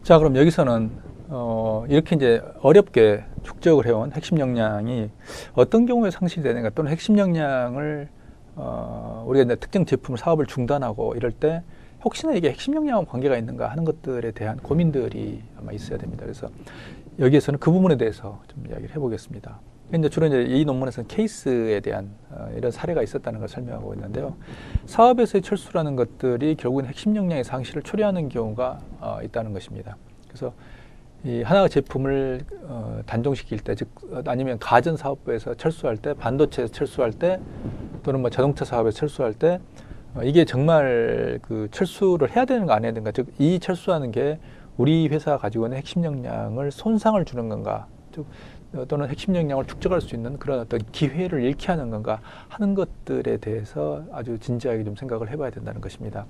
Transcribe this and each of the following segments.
자, 그럼 여기서는 이렇게 이제 어렵게 축적을 해온 핵심 역량이 어떤 경우에 상실이 되는가, 또는 핵심 역량을 우리가 이제 특정 제품을 사업을 중단하고 이럴 때 혹시나 이게 핵심 역량과 관계가 있는가 하는 것들에 대한 고민들이 아마 있어야 됩니다. 그래서 여기에서는 그 부분에 대해서 좀 이야기를 해보겠습니다. 이제 주로 이제 이 논문에서는 케이스에 대한 이런 사례가 있었다는 걸 설명하고 있는데요. 사업에서의 철수라는 것들이 결국은 핵심 역량의 상실을 초래하는 경우가 있다는 것입니다. 그래서 이 하나의 제품을 단종시킬 때, 즉 아니면 가전 사업부에서 철수할 때, 반도체에서 철수할 때, 또는 뭐 자동차 사업에서 철수할 때, 이게 정말 그 철수를 해야 되는 거 안 해야 되는가, 즉 이 철수하는 게 우리 회사가 가지고 있는 핵심 역량을 손상을 주는 건가, 즉 또는 핵심 역량을 축적할 수 있는 그런 어떤 기회를 잃게 하는 건가 하는 것들에 대해서 아주 진지하게 좀 생각을 해봐야 된다는 것입니다.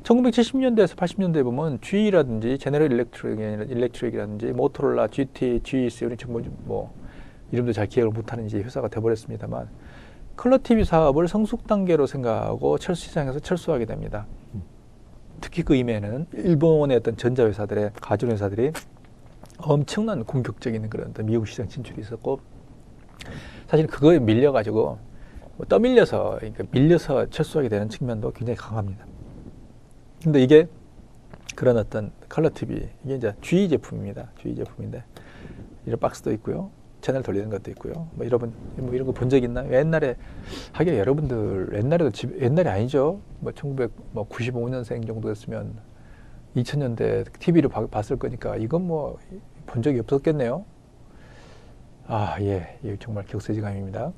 1970년대에서 80년대에 보면 GE라든지 제너럴 일렉트릭이라든지 모토로라, GT, GEC, 우리 뭐 이름도 잘 기억을 못하는 이제 회사가 돼버렸습니다만, 컬러 TV 사업을 성숙 단계로 생각하고 철수 시장에서 철수하게 됩니다. 특히 그 이면에는 일본의 어떤 전자회사들의 가전회사들이 엄청난 공격적인 그런 미국 시장 진출이 있었고, 사실 그거에 밀려가지고 떠밀려서, 그러니까 밀려서 철수하게 되는 측면도 굉장히 강합니다. 근데 이게 그런 어떤 컬러 TV, 이게 이제 GE 제품입니다. GE 제품인데 이런 박스도 있고요, 채널 돌리는 것도 있고요. 뭐 여러분 뭐 이런 거 본 적 있나요? 옛날에 하긴 여러분들 옛날에도 옛날이 아니죠. 뭐 1995년생 정도 됐으면 2000년대 TV를 봤을 거니까 이건 뭐 본 적이 없었겠네요. 예, 정말 격세지감입니다.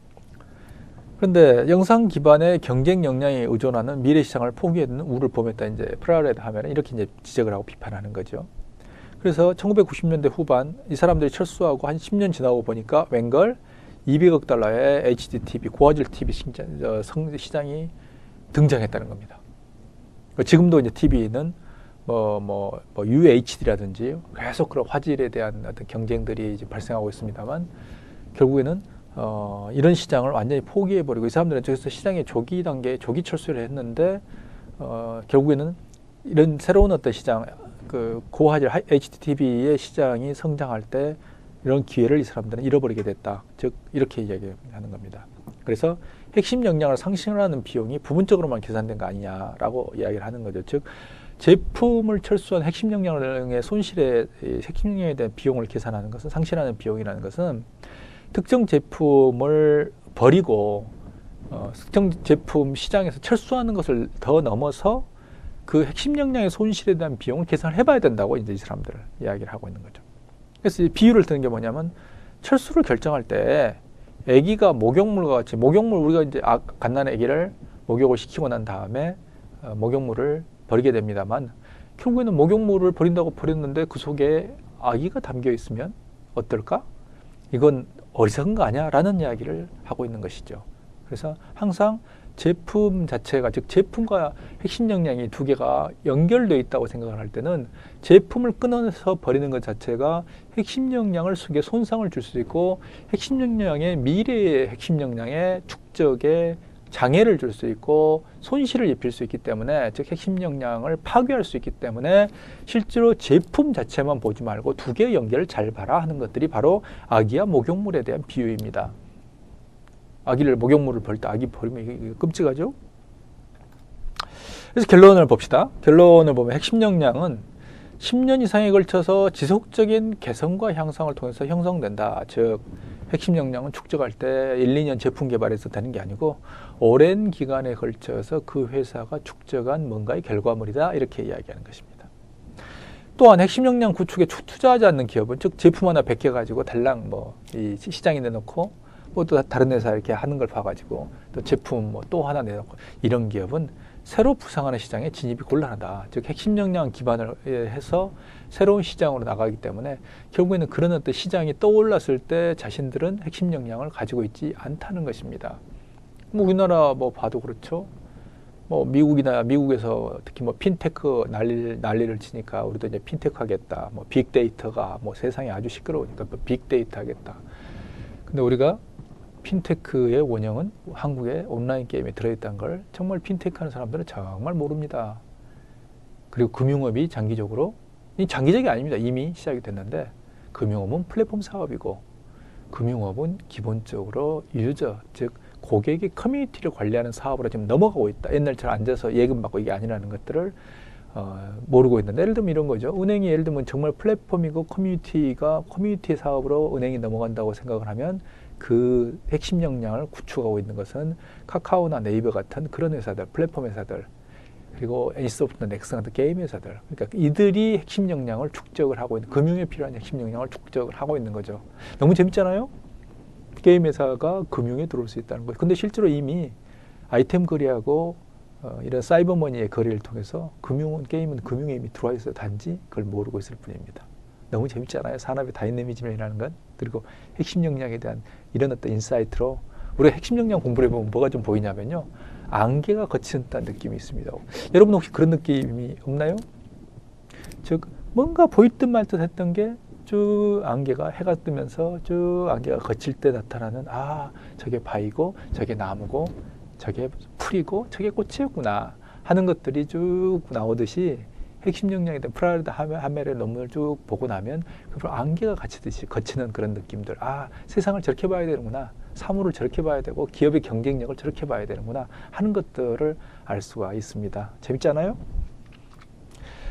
그런데 영상 기반의 경쟁 역량에 의존하는 미래 시장을 포기했는 우를 범했다, 이제 프라레드 하면 이렇게 이제 지적을 하고 비판하는 거죠. 그래서 1990년대 후반 이 사람들이 철수하고 한 10년 지나고 보니까 웬걸 200억 달러의 HD TV, 고화질 TV 시장이 등장했다는 겁니다. 지금도 이제 TV는 UHD라든지 계속 그런 화질에 대한 어떤 경쟁들이 이제 발생하고 있습니다만, 결국에는 이런 시장을 완전히 포기해버리고, 이 사람들은 저기서 시장의 조기 단계에 조기 철수를 했는데, 결국에는 이런 새로운 어떤 시장, 그 고화질 HDTV의 시장이 성장할 때 이런 기회를 이 사람들은 잃어버리게 됐다. 즉 이렇게 이야기하는 겁니다. 그래서 핵심 역량을 상실하는 비용이 부분적으로만 계산된 거 아니냐라고 이야기를 하는 거죠. 즉 제품을 철수한 핵심 역량의 손실에, 핵심 역량에 대한 비용을 계산하는 것은, 상실하는 비용이라는 것은 특정 제품을 버리고 특정 제품 시장에서 철수하는 것을 더 넘어서 그 핵심 역량의 손실에 대한 비용을 계산을 해봐야 된다고 이제 이 사람들을 이야기를 하고 있는 거죠. 그래서 비유를 드는 게 뭐냐면, 철수를 결정할 때 아기가 목욕물과 같이, 목욕물 우리가 이제 갓난 아기를 목욕을 시키고 난 다음에 목욕물을 버리게 됩니다만, 결국에는 목욕물을 버린다고 버렸는데 그 속에 아기가 담겨 있으면 어떨까? 이건 어리석은 거 아니야? 라는 이야기를 하고 있는 것이죠. 그래서 항상 제품 자체가, 즉 제품과 핵심 역량이 두 개가 연결되어 있다고 생각을 할 때는 제품을 끊어서 버리는 것 자체가 핵심 역량을 속에 손상을 줄 수 있고, 핵심 역량의 미래의 핵심 역량의 축적에 장애를 줄 수 있고 손실을 입힐 수 있기 때문에, 즉 핵심 역량을 파괴할 수 있기 때문에 실제로 제품 자체만 보지 말고 두 개의 연결을 잘 봐라 하는 것들이 바로 아기와 목욕물에 대한 비유입니다. 아기를 목욕물을 버릴 때 아기 버리면 끔찍하죠. 그래서 결론을 봅시다. 결론을 보면 핵심 역량은 10년 이상에 걸쳐서 지속적인 개선과 향상을 통해서 형성된다. 즉 핵심 역량은 축적할 때 1, 2년 제품 개발에서 되는 게 아니고 오랜 기간에 걸쳐서 그 회사가 축적한 뭔가의 결과물이다, 이렇게 이야기하는 것입니다. 또한 핵심 역량 구축에 투자하지 않는 기업은, 즉 제품 하나 100개 가지고 달랑 이 시장에 내놓고 또 다른 회사 이렇게 하는 걸 봐가지고 또 제품 또 하나 내놓고, 이런 기업은 새로 부상하는 시장에 진입이 곤란하다. 즉 핵심 역량 기반을 해서 새로운 시장으로 나가기 때문에 결국에는 그런 어떤 시장이 떠올랐을 때 자신들은 핵심 역량을 가지고 있지 않다는 것입니다. 우리나라 봐도 그렇죠. 미국에서 특히 핀테크 난리를 치니까 우리도 이제 핀테크 하겠다. 빅데이터가 세상이 아주 시끄러우니까 빅데이터 하겠다. 근데 우리가 핀테크의 원형은 한국의 온라인 게임에 들어있다는 걸 정말 핀테크 하는 사람들은 정말 모릅니다. 그리고 금융업이 장기적으로 이 장기적이 아닙니다. 이미 시작이 됐는데 금융업은 플랫폼 사업이고 금융업은 기본적으로 유저, 즉 고객의 커뮤니티를 관리하는 사업으로 지금 넘어가고 있다. 옛날처럼 앉아서 예금 받고 이게 아니라는 것들을 모르고 있는데, 예를 들면 이런 거죠. 은행이 예를 들면 정말 플랫폼이고 커뮤니티 사업으로 은행이 넘어간다고 생각을 하면 그 핵심 역량을 구축하고 있는 것은 카카오나 네이버 같은 그런 회사들, 플랫폼 회사들, 그리고 NC소프트나 넥슨 같은 게임 회사들, 그러니까 이들이 핵심 역량을 축적을 하고 있는, 금융에 필요한 핵심 역량을 축적을 하고 있는 거죠. 너무 재밌잖아요. 게임 회사가 금융에 들어올 수 있다는 거예요. 근데 실제로 이미 아이템 거래하고 이런 사이버머니의 거래를 통해서 게임은 금융에 이미 들어와 있어요. 단지 그걸 모르고 있을 뿐입니다. 너무 재밌지 않아요? 산업의 다이내미즘이라는 건. 그리고 핵심 역량에 대한 이런 어떤 인사이트로 우리가 핵심 역량 공부를 해보면 뭐가 좀 보이냐면요, 안개가 거친다는 느낌이 있습니다. 여러분 혹시 그런 느낌이 없나요? 즉 뭔가 보일 듯 말 듯 했던 게 쭉 안개가, 해가 뜨면서 쭉 안개가 거칠 때 나타나는, 아, 저게 바위고 저게 나무고 저게 풀이고 저게 꽃이었구나 하는 것들이 쭉 나오듯이, 핵심 역량에 대한 프라이드 하멜의 논문을 쭉 보고 나면 그 안개가 갇히듯이 거치는 그런 느낌들, 아, 세상을 저렇게 봐야 되는구나, 사물을 저렇게 봐야 되고 기업의 경쟁력을 저렇게 봐야 되는구나 하는 것들을 알 수가 있습니다. 재밌잖아요?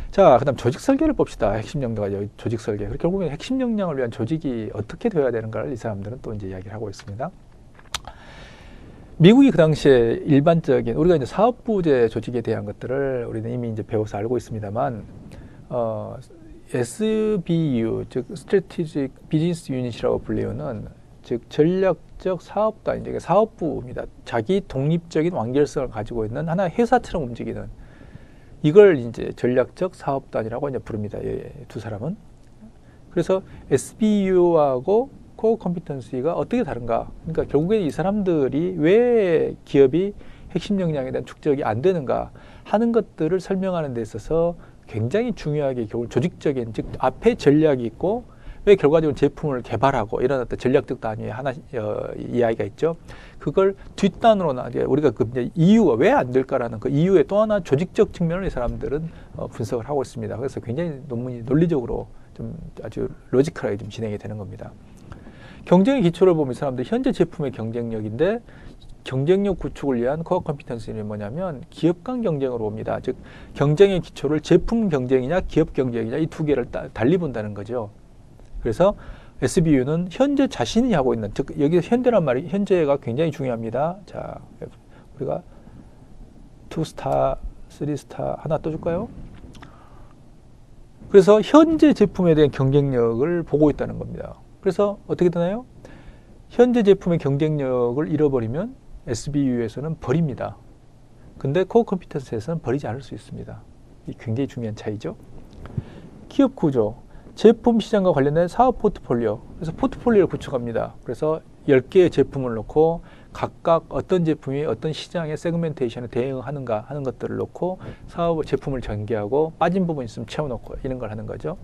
자, 그 다음 조직 설계를 봅시다. 핵심 역량과 조직 설계. 그렇게 결국엔 핵심 역량을 위한 조직이 어떻게 되어야 되는가를 이 사람들은 또 이제 이야기를 하고 있습니다. 미국이 그 당시에 일반적인, 우리가 이제 사업부제 조직에 대한 것들을 우리는 이미 이제 배워서 알고 있습니다만, SBU, 즉 Strategic Business Unit이라고 불리우는, 즉 전략적 사업단, 이제 사업부입니다. 자기 독립적인 완결성을 가지고 있는 하나의 회사처럼 움직이는, 이걸 이제 전략적 사업단이라고 이제 부릅니다. 두 사람은. 그래서 SBU하고 코어 컴피턴시가 어떻게 다른가? 그러니까 결국에 이 사람들이 왜 기업이 핵심 역량에 대한 축적이 안 되는가 하는 것들을 설명하는 데 있어서 굉장히 중요하게 결국 조직적인, 즉 앞에 전략이 있고 왜 결과적으로 제품을 개발하고 이런 어떤 전략적 단위의 하나 이야기가 있죠. 그걸 뒷단으로 우리가 그 이유가 왜 안 될까라는 그 이유의 또 하나 조직적 측면을 이 사람들은 분석을 하고 있습니다. 그래서 굉장히 논문이 논리적으로 좀 아주 로지컬하게 좀 진행이 되는 겁니다. 경쟁의 기초를 보면 이 사람들 현재 제품의 경쟁력인데, 경쟁력 구축을 위한 코어 컴피턴스는 뭐냐면 기업 간 경쟁으로 봅니다. 즉 경쟁의 기초를 제품 경쟁이냐 기업 경쟁이냐 이 두 개를 달리 본다는 거죠. 그래서 SBU는 현재 자신이 하고 있는, 즉 여기서 현재란 말이, 현재가 굉장히 중요합니다. 자, 우리가 2스타, 3스타 하나 떠줄까요? 그래서 현재 제품에 대한 경쟁력을 보고 있다는 겁니다. 그래서 어떻게 되나요? 현재 제품의 경쟁력을 잃어버리면 SBU에서는 버립니다. 근데 코어 컴피턴스에서는 버리지 않을 수 있습니다. 이 굉장히 중요한 차이죠. 기업 구조, 제품 시장과 관련된 사업 포트폴리오. 그래서 포트폴리오를 구축합니다. 그래서 10개의 제품을 놓고 각각 어떤 제품이 어떤 시장의 세그멘테이션에 대응하는가 하는 것들을 놓고 사업 제품을 전개하고 빠진 부분이 있으면 채워놓고 이런 걸 하는 거죠.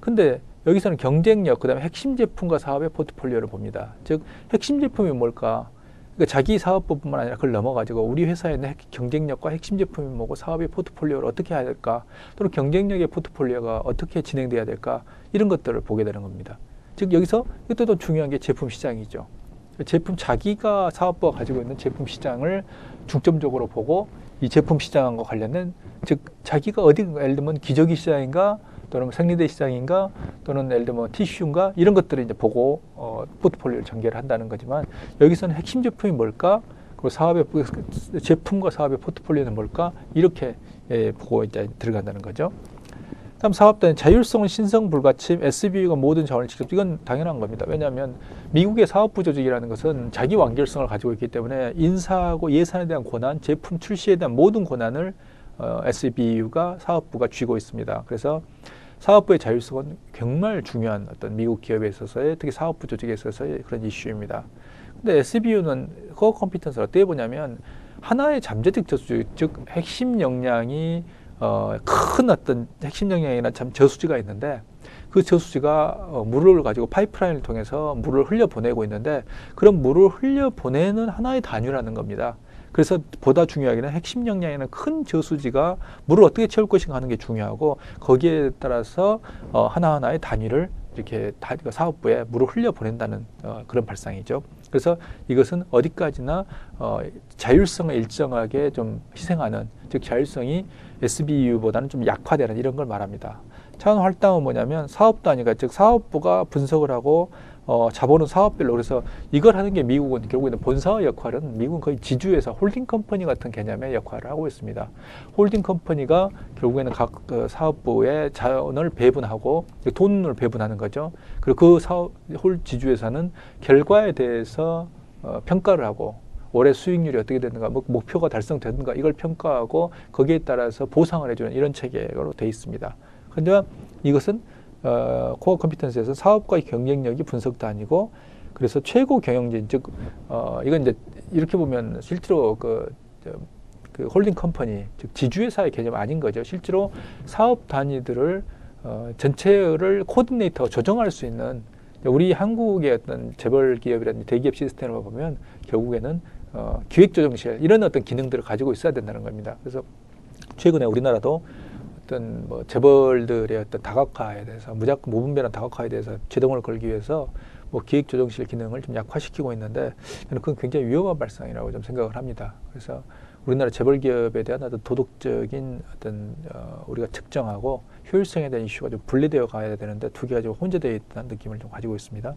근데 여기서는 경쟁력, 그 다음에 핵심 제품과 사업의 포트폴리오를 봅니다. 즉 핵심 제품이 뭘까? 그러니까 자기 사업부뿐만 아니라 그걸 넘어가지고 우리 회사에 있는 경쟁력과 핵심 제품이 뭐고 사업의 포트폴리오를 어떻게 해야 될까? 또는 경쟁력의 포트폴리오가 어떻게 진행돼야 될까? 이런 것들을 보게 되는 겁니다. 즉 여기서 이것도 중요한 게 제품 시장이죠. 제품, 자기가 사업부가 가지고 있는 제품 시장을 중점적으로 보고 이 제품 시장과 관련된, 즉 자기가 어딘가, 예를 들면 기저귀 시장인가 또는 생리대 시장인가 또는 예를 들면 티슈인가 이런 것들을 이제 보고 포트폴리오를 전개를 한다는 거지만, 여기서는 핵심 제품이 뭘까, 그리고 사업의 제품과 사업의 포트폴리오는 뭘까, 이렇게 보고 이제 들어간다는 거죠. 다음 사업단의 자율성은 신성 불가침, SBU가 모든 자원을 직접, 이건 당연한 겁니다. 왜냐하면 미국의 사업부 조직이라는 것은 자기 완결성을 가지고 있기 때문에 인사하고 예산에 대한 권한, 제품 출시에 대한 모든 권한을 SBU가 사업부가 쥐고 있습니다. 그래서 사업부의 자율성은 정말 중요한 어떤 미국 기업에 있어서의, 특히 사업부 조직에 있어서의 그런 이슈입니다. 근데 SBU는 코어 컴피턴스를 어떻게 보냐면 하나의 잠재적 저수지, 즉 핵심 역량이 큰 어떤 핵심 역량이나 참 저수지가 있는데, 그 저수지가 물을 가지고 파이프라인을 통해서 물을 흘려보내고 있는데, 그런 물을 흘려보내는 하나의 단위라는 겁니다. 그래서 보다 중요하게는 핵심 역량에는 큰 저수지가 물을 어떻게 채울 것인가 하는 게 중요하고 거기에 따라서 하나하나의 단위를 이렇게 사업부에 물을 흘려 보낸다는 그런 발상이죠. 그래서 이것은 어디까지나 자율성을 일정하게 좀 희생하는, 즉 자율성이 SBU보다는 좀 약화되는 이런 걸 말합니다. 차원 할당은 뭐냐면 사업 단위가, 즉 사업부가 분석을 하고 자본은 사업별로, 그래서 이걸 하는 게 미국은 결국에는 본사의 역할은 미국은 거의 지주회사, 홀딩 컴퍼니 같은 개념의 역할을 하고 있습니다. 홀딩 컴퍼니가 결국에는 각 사업부의 자원을 배분하고 돈을 배분하는 거죠. 그리고 그 사업 지주회사는 결과에 대해서 평가를 하고 올해 수익률이 어떻게 되는가, 목표가 달성되는가 이걸 평가하고 거기에 따라서 보상을 해주는 이런 체계로 되어 있습니다. 그런데 이것은 코어 컴피턴스에서 사업과의 경쟁력이 분석도 아니고, 그래서 최고 경영진, 즉 이건 이제 이렇게 보면 실제로 그 홀딩 컴퍼니, 즉 지주회사의 개념 아닌 거죠. 실제로 사업 단위들을 전체를 코디네이터가 조정할 수 있는, 우리 한국의 어떤 재벌 기업이라든지 대기업 시스템을 보면 결국에는 기획조정실 이런 어떤 기능들을 가지고 있어야 된다는 겁니다. 그래서 최근에 우리나라도 어떤 재벌들의 어떤 다각화에 대해서, 무조건 무분별한 다각화에 대해서 제동을 걸기 위해서 기획조정실 기능을 좀 약화시키고 있는데, 저는 그건 굉장히 위험한 발상이라고 좀 생각을 합니다. 그래서 우리나라 재벌 기업에 대한 어떤 도덕적인 어떤 우리가 측정하고 효율성에 대한 이슈가 좀 분리되어 가야 되는데 두 개가 좀 혼재되어 있다는 느낌을 좀 가지고 있습니다.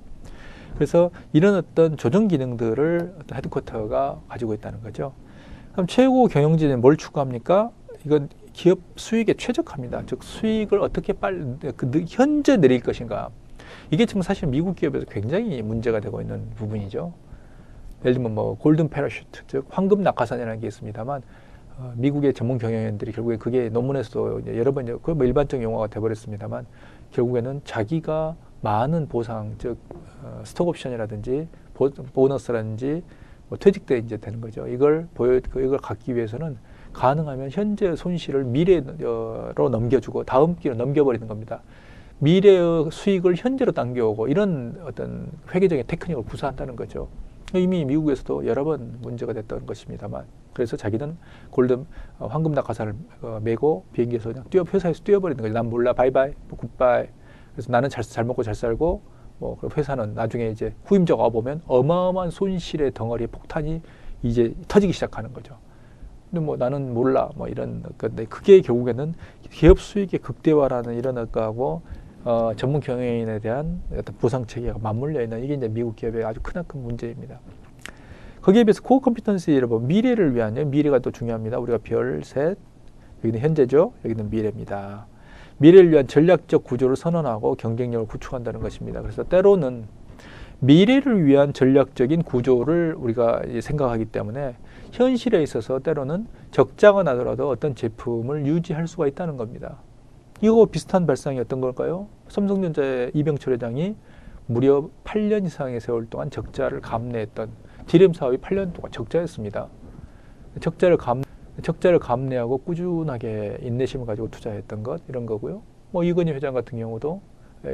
그래서 이런 어떤 조정 기능들을 어떤 헤드쿼터가 가지고 있다는 거죠. 그럼 최고 경영진은 뭘 추구합니까? 이건 기업 수익에 최적화입니다. 즉 수익을 어떻게 현재 내릴 것인가. 이게 지금 사실 미국 기업에서 굉장히 문제가 되고 있는 부분이죠. 예를 들면 골든 패러슈트, 즉 황금 낙하산이라는 게 있습니다만, 미국의 전문 경영인들이 결국에 그게 논문에서도 여러 번 일반적 용어가 돼버렸습니다만, 결국에는 자기가 많은 보상, 즉 스톡옵션이라든지 보너스라든지 퇴직 때 이제 되는 거죠. 이걸 갖기 위해서는 가능하면 현재 손실을 미래로 넘겨주고 다음 기로 넘겨버리는 겁니다. 미래의 수익을 현재로 당겨오고 이런 어떤 회계적인 테크닉을 구사한다는 거죠. 이미 미국에서도 여러 번 문제가 됐던 것입니다만, 그래서 자기는 황금 낙하산을 메고 비행기에서 그냥 회사에서 뛰어버리는 거죠. 난 몰라, 바이바이, 굿바이. 그래서 나는 잘 먹고 잘 살고, 그리고 회사는 나중에 이제 후임자가 와보면 어마어마한 손실의 덩어리 폭탄이 이제 터지기 시작하는 거죠. 근데 나는 몰라, 이런 건데, 그게 결국에는 기업 수익의 극대화라는 이런 것하고 전문 경영인에 대한 어떤 보상 체계가 맞물려 있는, 이게 이제 미국 기업의 아주 크나큰 문제입니다. 거기에 비해서 코어 컴피턴시 여러분, 미래를 위한, 미래가 또 중요합니다. 우리가 별, 셋, 여기는 현재죠. 여기는 미래입니다. 미래를 위한 전략적 구조를 선언하고 경쟁력을 구축한다는 것입니다. 그래서 때로는 미래를 위한 전략적인 구조를 우리가 생각하기 때문에 현실에 있어서 때로는 적자가 나더라도 어떤 제품을 유지할 수가 있다는 겁니다. 이거 비슷한 발상이 어떤 걸까요? 삼성전자의 이병철 회장이 무려 8년 이상의 세월 동안 적자를 감내했던, 디램 사업이 8년 동안 적자였습니다. 적자를 감내하고 꾸준하게 인내심을 가지고 투자했던 것, 이런 거고요. 이건희 회장 같은 경우도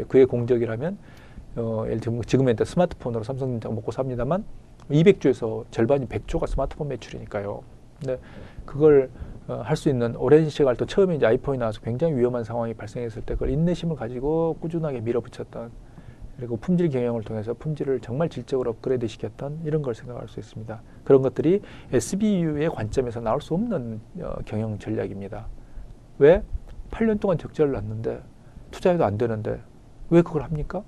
그의 공적이라면 예를 들면 지금은 스마트폰으로 삼성전자가 먹고 삽니다만 200조에서 절반이 100조가 스마트폰 매출이니까요. 근데 그걸 할 수 있는 오랜 시간, 또 처음에 이제 아이폰이 나와서 굉장히 위험한 상황이 발생했을 때 그걸 인내심을 가지고 꾸준하게 밀어붙였던, 그리고 품질 경영을 통해서 품질을 정말 질적으로 업그레이드 시켰던, 이런 걸 생각할 수 있습니다. 그런 것들이 SBU의 관점에서 나올 수 없는 경영 전략입니다. 왜? 8년 동안 적자를 났는데 투자해도 안 되는데 왜 그걸 합니까?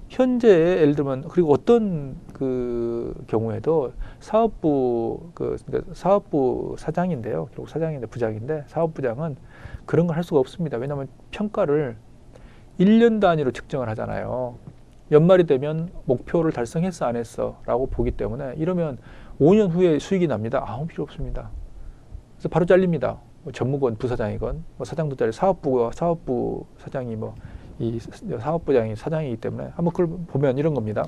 현재의 예를 들면, 그리고 어떤 그 경우에도 사업부 사업부 사장인데요. 결국 사장인데 부장인데, 사업부장은 그런 걸 할 수가 없습니다. 왜냐하면 평가를 1년 단위로 측정을 하잖아요. 연말이 되면 목표를 달성했어 안 했어 라고 보기 때문에, 이러면 5년 후에 수익이 납니다. 아무 필요 없습니다. 그래서 바로 잘립니다. 전무건 부사장이건 사장도 잘려, 사업부 사장이 이 사업부장이 사장이기 때문에, 한번 그걸 보면 이런 겁니다.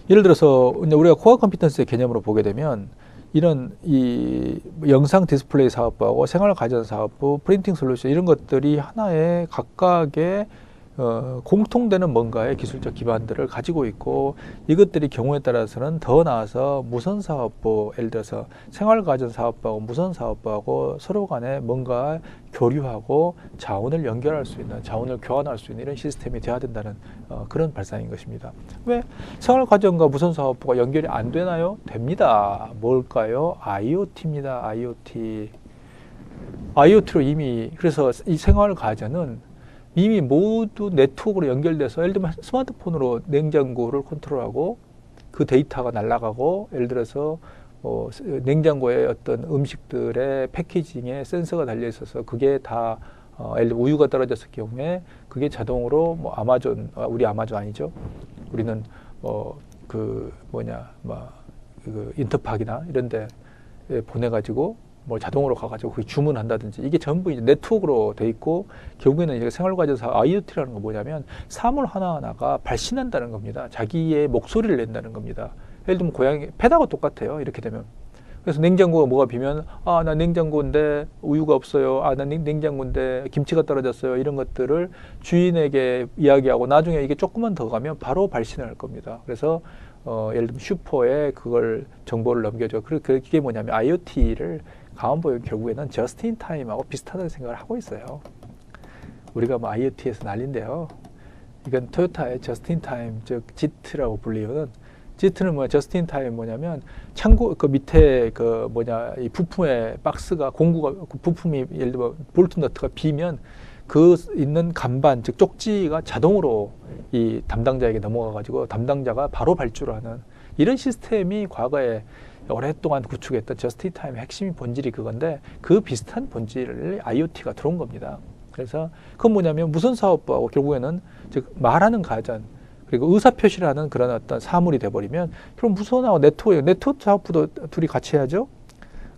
예를 들어서 우리가 코어 컴피턴스의 개념으로 보게 되면, 이런 이 영상 디스플레이 사업부하고 생활 가전 사업부, 프린팅 솔루션, 이런 것들이 하나의 각각의 공통되는 뭔가의 기술적 기반들을 가지고 있고 이것들이 경우에 따라서는 더 나아서 무선사업부, 예를 들어서 생활가전사업부하고 무선사업부하고 서로 간에 뭔가 교류하고 자원을 연결할 수 있는, 자원을 교환할 수 있는 이런 시스템이 되어야 된다는 그런 발상인 것입니다. 왜 생활가전과 무선사업부가 연결이 안 되나요? 됩니다. 뭘까요? IoT입니다. IoT로 이미, 그래서 이 생활가전은 이미 모두 네트워크로 연결돼서 예를 들면 스마트폰으로 냉장고를 컨트롤하고 그 데이터가 날아가고 예를 들어서 냉장고에 어떤 음식들의 패키징에 센서가 달려 있어서 그게 다 예를 들면 우유가 떨어졌을 경우에 그게 자동으로 뭐 아마존, 우리 아마존 아니죠? 우리는 그 인터팍이나 이런 데 보내가지고 뭐 자동으로 가가지고 그게 주문한다든지 이게 전부 이제 네트워크로 돼 있고 결국에는 이제 생활과제사 IoT라는 건 뭐냐면 사물 하나하나가 발신한다는 겁니다. 자기의 목소리를 낸다는 겁니다. 예를 들면 고양이, 펫하고 똑같아요. 이렇게 되면. 그래서 냉장고가 뭐가 비면 나 냉장고인데 우유가 없어요. 나 냉장고인데 김치가 떨어졌어요. 이런 것들을 주인에게 이야기하고 나중에 이게 조금만 더 가면 바로 발신할 겁니다. 그래서 예를 들면 슈퍼에 그걸 정보를 넘겨줘. 그게 뭐냐면 IoT를 강원보육 결국에는 저스트 인 타임하고 비슷하다는 생각을 하고 있어요. 우리가 뭐 IoT에서 난리인데요. 이건 토요타의 저스트 인 타임, 즉 JIT라고 불리는 JIT는 뭐야? 저스트 인 타임 뭐냐면 창고 그 밑에 이 부품의 박스가 공구가 부품이 예를 들면 볼트 너트가 비면 그 있는 간반 즉 쪽지가 자동으로 이 담당자에게 넘어가 가지고 담당자가 바로 발주를 하는 이런 시스템이 과거에 오랫동안 구축했던 저스트 인 타임의 핵심이 본질이 그건데 그 비슷한 본질을 IoT가 들어온 겁니다. 그래서 그건 뭐냐면 무선사업부하고 결국에는 즉 말하는 가전 그리고 의사표시를 하는 그런 어떤 사물이 돼버리면 그럼 무선하고 네트워크 사업부도 둘이 같이 해야죠.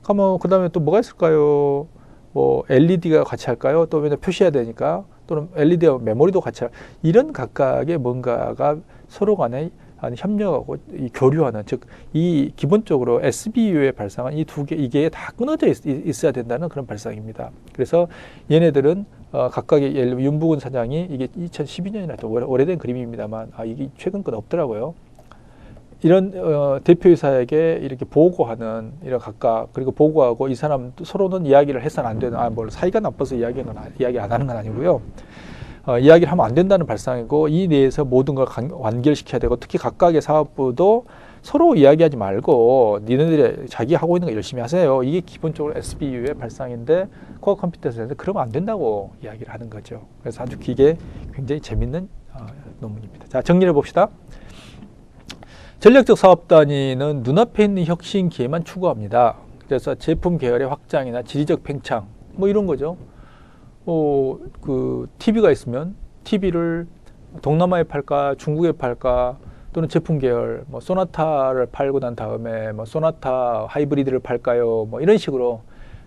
그러면 그 다음에 또 뭐가 있을까요? 뭐 LED가 같이 할까요? 또 왜냐 표시해야 되니까 또는 LED와 메모리도 같이 이런 각각의 뭔가가 서로 간에 협력하고 이 교류하는 즉 이 기본적으로 SBU의 발상은 이 두 개 이게 다 끊어져 있어야 된다는 그런 발상입니다. 그래서 얘네들은 각각의 예를 들면 윤부근 사장이 이게 2012년이나 또 오래된 그림입니다만 이게 최근 건 없더라고요. 이런 대표이사에게 이렇게 보고하는 이런 각각 그리고 보고하고 이 사람 서로는 이야기를 해서는 안 되는 뭘 사이가 나빠서 이야기 안 하는 건 아니고요. 이야기를 하면 안 된다는 발상이고 이 내에서 모든 걸 완결시켜야 되고 특히 각각의 사업부도 서로 이야기하지 말고 니네들이 자기 하고 있는 거 열심히 하세요. 이게 기본적으로 SBU의 발상인데 코어 컴퓨터에서는 그러면 안 된다고 이야기를 하는 거죠. 그래서 아주 이게 굉장히 재밌는 논문입니다. 자, 정리해 봅시다. 전략적 사업 단위는 눈앞에 있는 혁신 기회만 추구합니다. 그래서 제품 계열의 확장이나 지리적 팽창 뭐 이런 거죠. 그 TV가 있으면 TV를 동남아에 팔까 중국에 팔까 또는 제품 계열 뭐 소나타를 팔고 난 다음에 뭐 소나타 하이브리드를 팔까요? 뭐 이런 식으로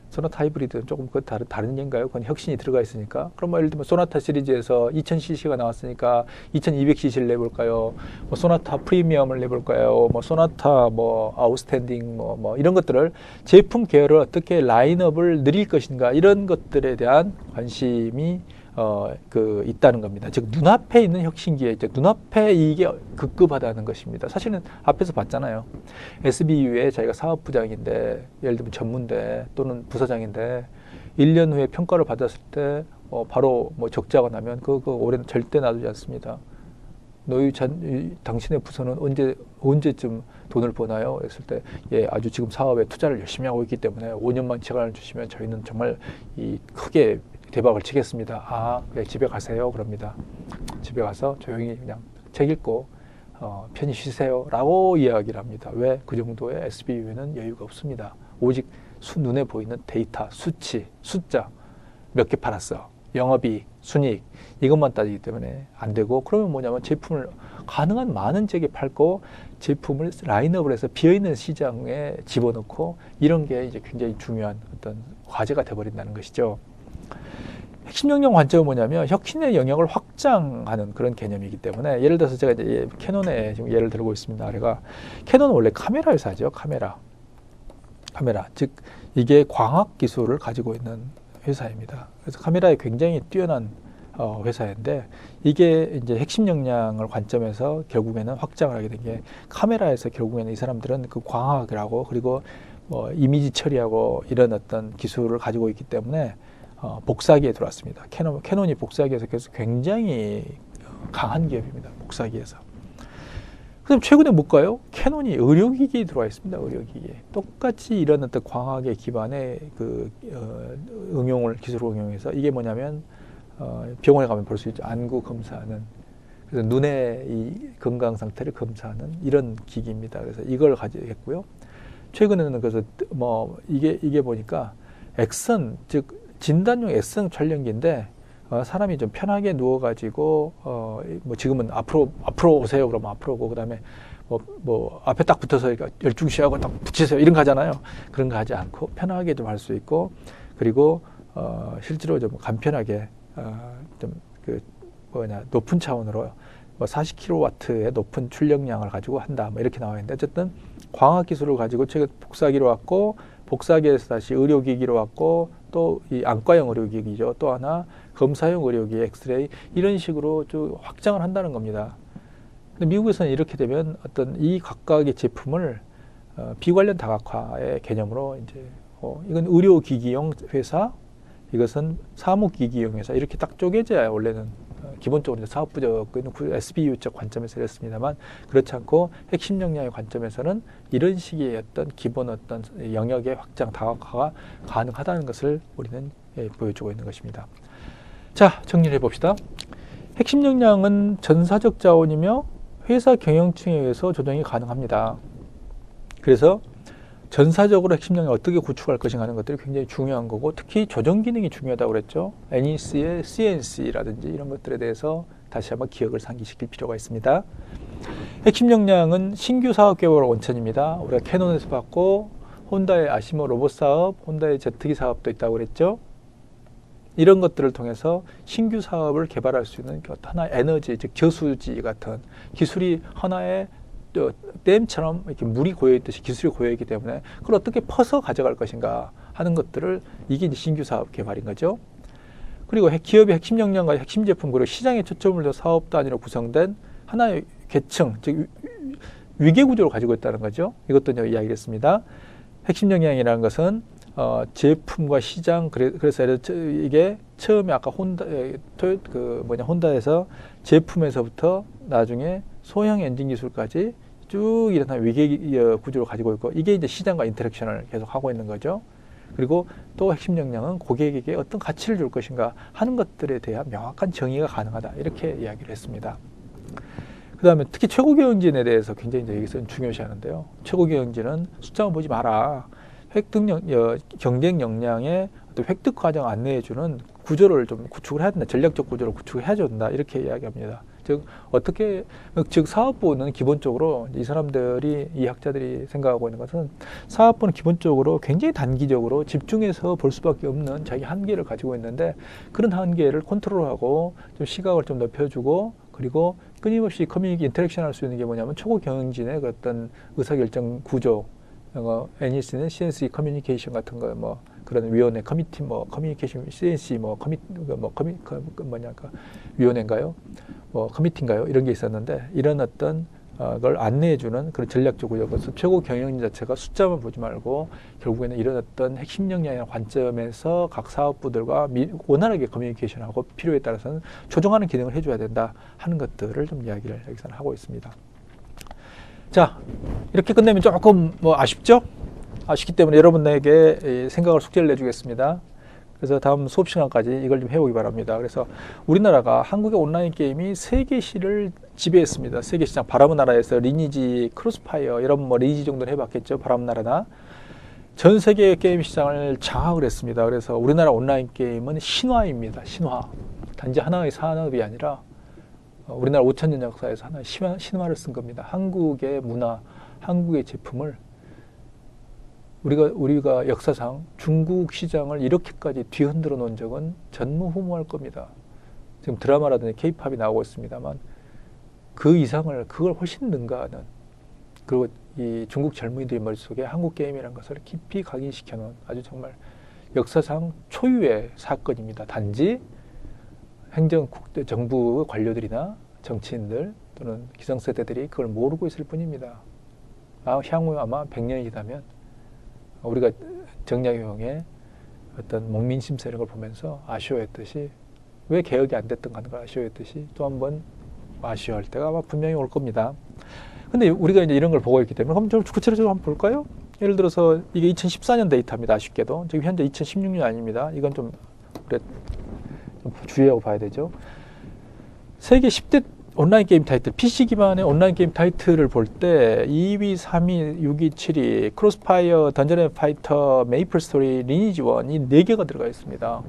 소나타 하이브리드는 조금 그 다른 얘기인가요? 그건 혁신이 들어가 있으니까. 그럼 뭐 예를 들면 소나타 시리즈에서 2000cc가 나왔으니까 2200cc를 내볼까요? 뭐 소나타 프리미엄을 내볼까요? 뭐 소나타 뭐 아웃스탠딩 뭐 이런 것들을 제품 계열을 어떻게 라인업을 늘릴 것인가 이런 것들에 대한 관심이 있다는 겁니다. 즉 눈앞에 있는 혁신 기회, 즉 눈앞에 이게 급급하다는 것입니다. 사실은 앞에서 봤잖아요. SBU에 자기가 사업부장인데 예를 들면 전문대 또는 부사장인데 1년 후에 평가를 받았을 때 바로 뭐 적자가 나면 그거 올해는 절대 놔두지 않습니다. 당신의 부서는 언제쯤 돈을 버나요? 했을 때, 예, 아주 지금 사업에 투자를 열심히 하고 있기 때문에 5년만 시간을 주시면 저희는 정말 크게 대박을 치겠습니다. 네, 집에 가세요. 그럽니다. 집에 가서 조용히 그냥 책 읽고 편히 쉬세요. 라고 이야기를 합니다. 왜? 그 정도의 SBU에는 여유가 없습니다. 오직 눈에 보이는 데이터, 수치, 숫자, 몇 개 팔았어. 영업이익, 순이익 이것만 따지기 때문에 안 되고 그러면 뭐냐면 제품을 가능한 많은 잭에 팔고 제품을 라인업을 해서 비어있는 시장에 집어넣고 이런 게 이제 굉장히 중요한 어떤 과제가 돼버린다는 것이죠. 핵심 영역 관점은 뭐냐면 혁신의 영역을 확장하는 그런 개념이기 때문에 예를 들어서 제가 이제 캐논에 지금 예를 들고 있습니다. 제가 캐논은 원래 카메라 회사죠. 카메라. 즉 이게 광학 기술을 가지고 있는 회사입니다. 그래서 카메라에 굉장히 뛰어난 회사인데 이게 이제 핵심 역량을 관점에서 결국에는 확장을 하게 된 게 카메라에서 결국에는 이 사람들은 그 광학이라고 그리고 뭐 이미지 처리하고 이런 어떤 기술을 가지고 있기 때문에 복사기에 들어왔습니다. 캐논이 복사기에서 계속 굉장히 강한 기업입니다. 복사기에서. 그럼 최근에 뭘까요? 캐논이 의료기기에 들어와 있습니다. 의료기기에. 똑같이 이런 어떤 광학의 기반의 그 기술을 응용해서 이게 뭐냐면 병원에 가면 볼 수 있죠. 안구 검사하는. 그래서 눈의 이 건강 상태를 검사하는 이런 기기입니다. 그래서 이걸 가지겠고요. 최근에는 그래서 뭐 이게 보니까 액선 즉 진단용 액선 촬영기인데 사람이 좀 편하게 누워가지고 뭐 지금은 앞으로 오세요 그러면 앞으로 오고 그다음에 뭐 앞에 딱 붙어서 열중시하고 딱 붙이세요 이런 거 하잖아요. 그런 거 하지 않고 편하게 좀 할 수 있고 그리고 실제로 좀 간편하게 좀 그 높은 차원으로 뭐 40kW의 높은 출력량을 가지고 한다 뭐 이렇게 나와 있는데 어쨌든 광학 기술을 가지고 최근 복사기로 왔고 복사기에서 다시 의료기기로 왔고 또 이 안과용 의료기기죠. 또 하나 검사용 의료기, 엑스레이 이런 식으로 쭉 확장을 한다는 겁니다. 근데 미국에서는 이렇게 되면 어떤 이 각각의 제품을 비관련 다각화의 개념으로 이제 이건 의료기기용 회사, 이것은 사무기기용 회사 이렇게 딱 쪼개져야 원래는 기본적으로 사업부적, SBU적 관점에서 이랬습니다만 그렇지 않고 핵심 역량의 관점에서는 이런 식의 어떤 기본 어떤 영역의 확장, 다각화가 가능하다는 것을 우리는 보여주고 있는 것입니다. 자, 정리를 해봅시다. 핵심 역량은 전사적 자원이며 회사 경영층에 의해서 조정이 가능합니다. 그래서 전사적으로 핵심 역량을 어떻게 구축할 것인가 하는 것들이 굉장히 중요한 거고 특히 조정 기능이 중요하다고 그랬죠. NEC의 CNC라든지 이런 것들에 대해서 다시 한번 기억을 상기시킬 필요가 있습니다. 핵심 역량은 신규 사업 개발 원천입니다. 우리가 캐논에서 봤고 혼다의 아시모 로봇 사업, 혼다의 제트기 사업도 있다고 그랬죠. 이런 것들을 통해서 신규 사업을 개발할 수 있는 하나의 에너지, 즉 저수지 같은 기술이 하나의 댐처럼 이렇게 물이 고여있듯이 기술이 고여있기 때문에 그걸 어떻게 퍼서 가져갈 것인가 하는 것들을 이게 이제 신규 사업 개발인 거죠. 그리고 기업의 핵심 역량과 핵심 제품 그리고 시장에 초점을 둔 사업 단위로 구성된 하나의 계층, 즉 위계 구조를 가지고 있다는 거죠. 이것도 이제 이야기를 했습니다. 핵심 역량이라는 것은 제품과 시장 그래서 이게 처음에 아까 혼다에서 제품에서부터 나중에 소형 엔진 기술까지 쭉 이런 위계 구조를 가지고 있고 이게 이제 시장과 인터랙션을 계속 하고 있는 거죠. 그리고 또 핵심 역량은 고객에게 어떤 가치를 줄 것인가 하는 것들에 대한 명확한 정의가 가능하다 이렇게 이야기를 했습니다. 그 다음에 특히 최고 경영진에 대해서 굉장히 이제 여기서 중요시하는데요. 최고 경영진은 숫자만 보지 마라. 경쟁 역량의 어떤 획득 과정 안내해주는 구조를 좀 구축을 해야 된다. 전략적 구조를 구축을 해야 된다. 이렇게 이야기합니다. 즉 사업부는 기본적으로 이 사람들이 이 학자들이 생각하고 있는 것은 사업부는 기본적으로 굉장히 단기적으로 집중해서 볼 수밖에 없는 자기 한계를 가지고 있는데 그런 한계를 컨트롤하고 좀 시각을 좀 넓혀주고 그리고 끊임없이 인터랙션 할 수 있는 게 뭐냐면 초고 경영진의 그 어떤 의사결정 구조 NEC는 CNC 커뮤니케이션 같은 거 뭐 그런 위원회 커미티 커뮤니케이션 CNC 위원회인가요? 커미티인가요? 이런 게 있었는데 이런 어떤 걸 안내해주는 그런 전략적 구조 그래서 최고 경영진 자체가 숫자만 보지 말고 결국에는 이런 어떤 핵심 역량이나 관점에서 각 사업부들과 원활하게 커뮤니케이션하고 필요에 따라서는 조정하는 기능을 해줘야 된다 하는 것들을 좀 이야기를 여기서는 하고 있습니다. 자, 이렇게 끝내면 조금 아쉽죠? 아쉽기 때문에 여러분에게 생각을 숙제를 내주겠습니다. 그래서 다음 수업 시간까지 이걸 좀 해보기 바랍니다. 그래서 우리나라가 한국의 온라인 게임이 세계 시를 지배했습니다. 세계 시장 바람의 나라에서 리니지, 크로스파이어 이런 리니지 정도는 해봤겠죠. 바람의 나라나 전 세계 게임 시장을 장악을 했습니다. 그래서 우리나라 온라인 게임은 신화입니다. 신화. 단지 하나의 산업이 아니라 우리나라 5,000년 역사에서 하나의 신화를 쓴 겁니다. 한국의 문화, 한국의 제품을 우리가 역사상 중국 시장을 이렇게까지 뒤흔들어 놓은 적은 전무후무할 겁니다. 지금 드라마라든지 케이팝이 나오고 있습니다만 그 이상을 그걸 훨씬 능가하는 그리고 이 중국 젊은이들의 머릿속에 한국 게임이라는 것을 깊이 각인시켜 놓은 아주 정말 역사상 초유의 사건입니다. 단지 정부 관료들이나 정치인들 또는 기성세대들이 그걸 모르고 있을 뿐입니다. 향후 아마 100년이 지나면 우리가 정약용의 어떤 목민심서 이런 걸 보면서 아쉬워했듯이 왜 개혁이 안 됐던 가 하는 걸 아쉬워했듯이 또 한 번 아쉬워할 때가 아마 분명히 올 겁니다. 근데 우리가 이제 이런 걸 보고 있기 때문에 한번 좀 구체적으로 한번 볼까요? 예를 들어서 이게 2014년 데이터입니다. 아쉽게도 지금 현재 2016년 아닙니다. 이건 좀 우리가 좀 주의하고 봐야 되죠. 세계 10대 온라인 게임 타이틀, PC 기반의 온라인 게임 타이틀을 볼 때 2위, 3위, 6위, 7위, 크로스파이어, 던전 앤 파이터, 메이플 스토리, 리니지 1 이 4개가 들어가 있습니다.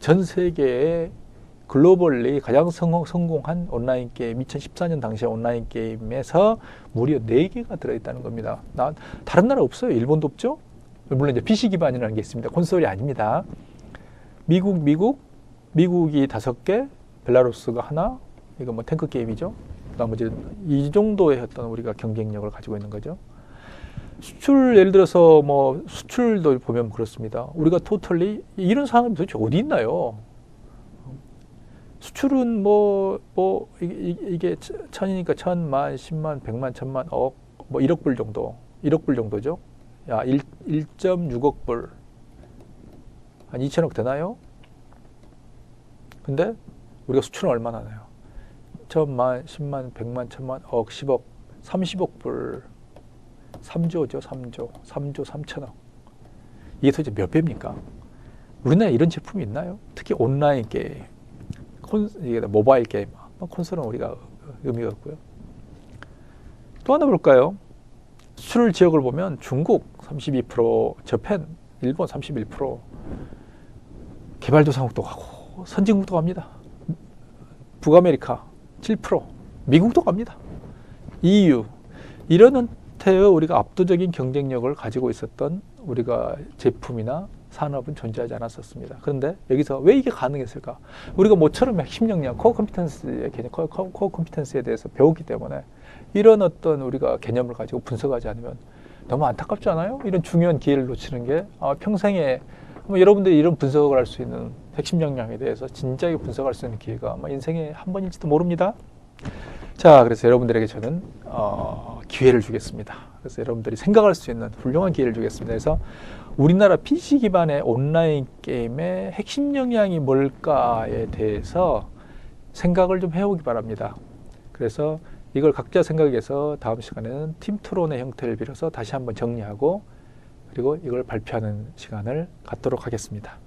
전 세계에 글로벌리 가장 성공한 온라인 게임, 2014년 당시에 온라인 게임에서 무려 4개가 들어있다는 겁니다. 다른 나라 없어요. 일본도 없죠? 물론 이제 PC 기반이라는 게 있습니다. 콘솔이 아닙니다. 미국이 5개, 벨라루스가 하나, 이거 뭐 탱크 게임이죠. 나머지는 이 정도의 어떤 우리가 경쟁력을 가지고 있는 거죠. 수출, 예를 들어서 뭐 수출도 보면 그렇습니다. 우리가 토털리 이런 사람이 도대체 어디 있나요? 수출은 이게 천이니까 천만, 10만, 100만, 1000만, 억, 뭐 1억 불 정도, 1억 불 정도죠. 1.6억 불, 한 2천억 되나요? 근데 우리가 수출은 얼마나 하나요? 1000만, 10만, 100만, 1000만, 억, 10억, 30억 불, 3조죠, 3조 3천억. 이게 도대체 몇 배입니까? 우리나라에 이런 제품이 있나요? 특히 온라인 게임, 이게 모바일 게임, 콘솔은 우리가 의미가 없고요. 또 하나 볼까요? 수출 지역을 보면 중국 32%, 저펜, 일본 31%, 개발도상국도 가고 선진국도 갑니다. 북아메리카 7%, 미국도 갑니다. EU 이런 형태의 우리가 압도적인 경쟁력을 가지고 있었던 우리가 제품이나 산업은 존재하지 않았었습니다. 그런데 여기서 왜 이게 가능했을까? 우리가 모처럼 핵심 역량, 코어 컴피턴스의 개념, 코어 컴피턴스에 대해서 배우기 때문에 이런 어떤 우리가 개념을 가지고 분석하지 않으면 너무 안타깝지 않아요? 이런 중요한 기회를 놓치는 게 평생에 여러분들이 이런 분석을 할 수 있는 핵심 역량에 대해서 진지하게 분석할 수 있는 기회가 아마 인생에 한 번일지도 모릅니다. 자, 그래서 여러분들에게 저는 기회를 주겠습니다. 그래서 여러분들이 생각할 수 있는 훌륭한 기회를 주겠습니다. 그래서 우리나라 PC 기반의 온라인 게임의 핵심 역량이 뭘까에 대해서 생각을 좀 해오기 바랍니다. 그래서 이걸 각자 생각해서 다음 시간에는 팀 토론의 형태를 빌어서 다시 한번 정리하고 그리고 이걸 발표하는 시간을 갖도록 하겠습니다.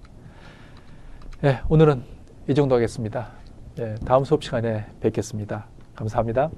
네, 오늘은 이 정도 하겠습니다. 네, 다음 수업 시간에 뵙겠습니다. 감사합니다.